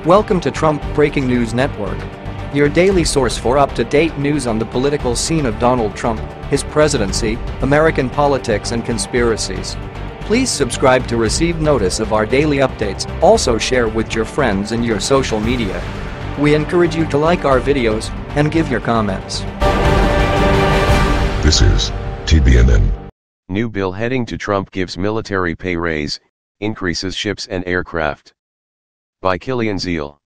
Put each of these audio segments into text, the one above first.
Welcome to Trump Breaking News Network, your daily source for up-to-date news on the political scene of Donald Trump, his presidency, American politics and conspiracies. Please subscribe to receive notice of our daily updates. Also share with your friends and your social media. We encourage you to like our videos and give your comments. This is TBNN. New bill heading to Trump gives military pay raise, increases ships and aircraft. By CILLIAN ZEAL.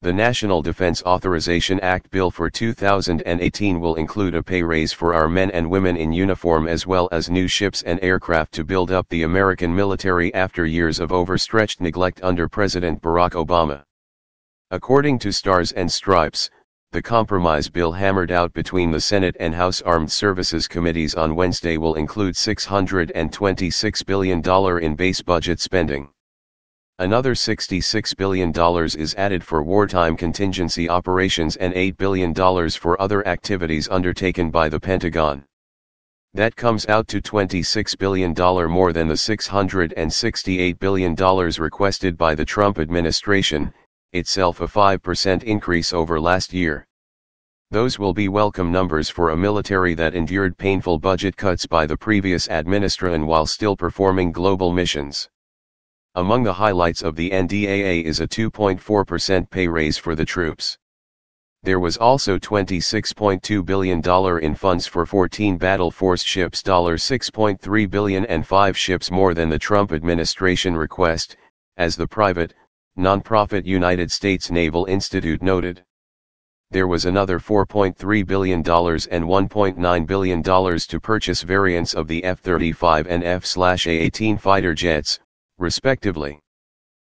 The National Defense Authorization Act bill for 2018 will include a pay raise for our men and women in uniform as well as new ships and aircraft to build up the American military after years of overstretched neglect under President Barack Obama. According to Stars and Stripes, the compromise bill hammered out between the Senate and House Armed Services Committees on Wednesday will include $626 billion in base budget spending. Another $66 billion is added for wartime contingency operations and $8 billion for other activities undertaken by the Pentagon. That comes out to $26 billion more than the $668 billion requested by the Trump administration, itself a 5% increase over last year. Those will be welcome numbers for a military that endured painful budget cuts by the previous administration while still performing global missions. Among the highlights of the NDAA is a 2.4% pay raise for the troops. There was also $26.2 billion in funds for 14 battle force ships, $6.3 billion and 5 ships more than the Trump administration request, as the private, nonprofit United States Naval Institute noted. There was another $4.3 billion and $1.9 billion to purchase variants of the F-35 and F/A-18 fighter jets, respectively.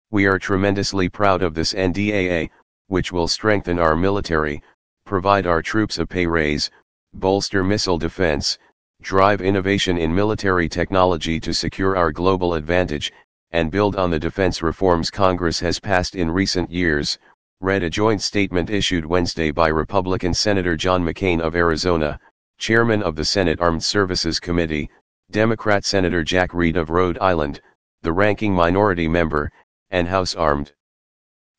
We are tremendously proud of this NDAA, which will strengthen our military, provide our troops a pay raise, bolster missile defense, drive innovation in military technology to secure our global advantage, and build on the defense reforms Congress has passed in recent years, read a joint statement issued Wednesday by Republican Senator John McCain of Arizona, Chairman of the Senate Armed Services Committee, Democrat Senator Jack Reed of Rhode Island, the ranking minority member, and House Armed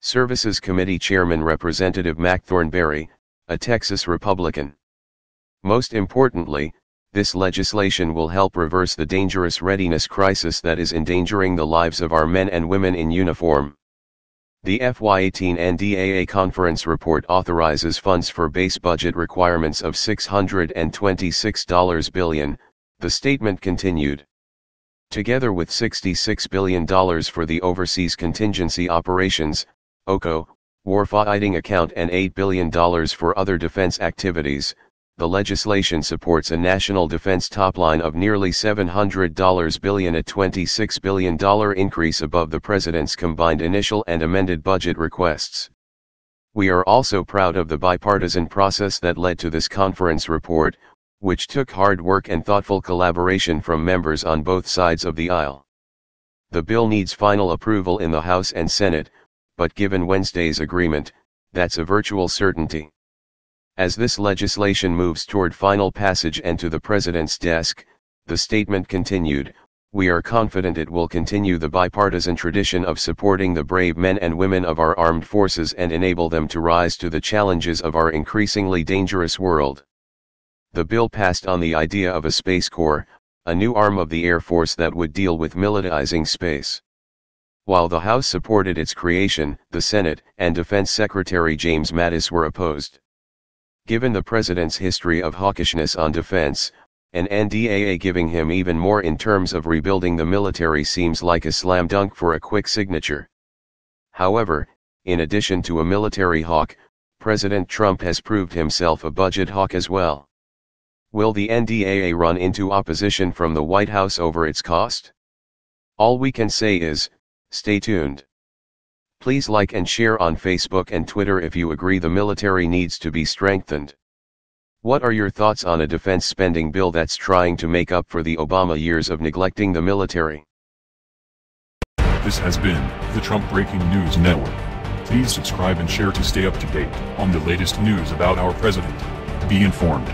Services Committee Chairman Representative Mac Thornberry, a Texas Republican. Most importantly, this legislation will help reverse the dangerous readiness crisis that is endangering the lives of our men and women in uniform. The FY18 NDAA conference report authorizes funds for base budget requirements of $626 billion, the statement continued. Together with $66 billion for the Overseas Contingency Operations, OCO, warfighting account and $8 billion for other defense activities, the legislation supports a national defense topline of nearly $700 billion, a $26 billion increase above the president's combined initial and amended budget requests. We are also proud of the bipartisan process that led to this conference report, which took hard work and thoughtful collaboration from members on both sides of the aisle. The bill needs final approval in the House and Senate, but given Wednesday's agreement, that's a virtual certainty. As this legislation moves toward final passage and to the president's desk, the statement continued, we are confident it will continue the bipartisan tradition of supporting the brave men and women of our armed forces and enable them to rise to the challenges of our increasingly dangerous world. The bill passed on the idea of a Space Corps, a new arm of the Air Force that would deal with militarizing space. While the House supported its creation, the Senate and Defense Secretary James Mattis were opposed. Given the president's history of hawkishness on defense, an NDAA giving him even more in terms of rebuilding the military seems like a slam dunk for a quick signature. However, in addition to a military hawk, President Trump has proved himself a budget hawk as well. Will the NDAA run into opposition from the White House over its cost? All we can say is, stay tuned. Please like and share on Facebook and Twitter if you agree the military needs to be strengthened. What are your thoughts on a defense spending bill that's trying to make up for the Obama years of neglecting the military? This has been the Trump Breaking News Network. Please subscribe and share to stay up to date on the latest news about our president. Be informed.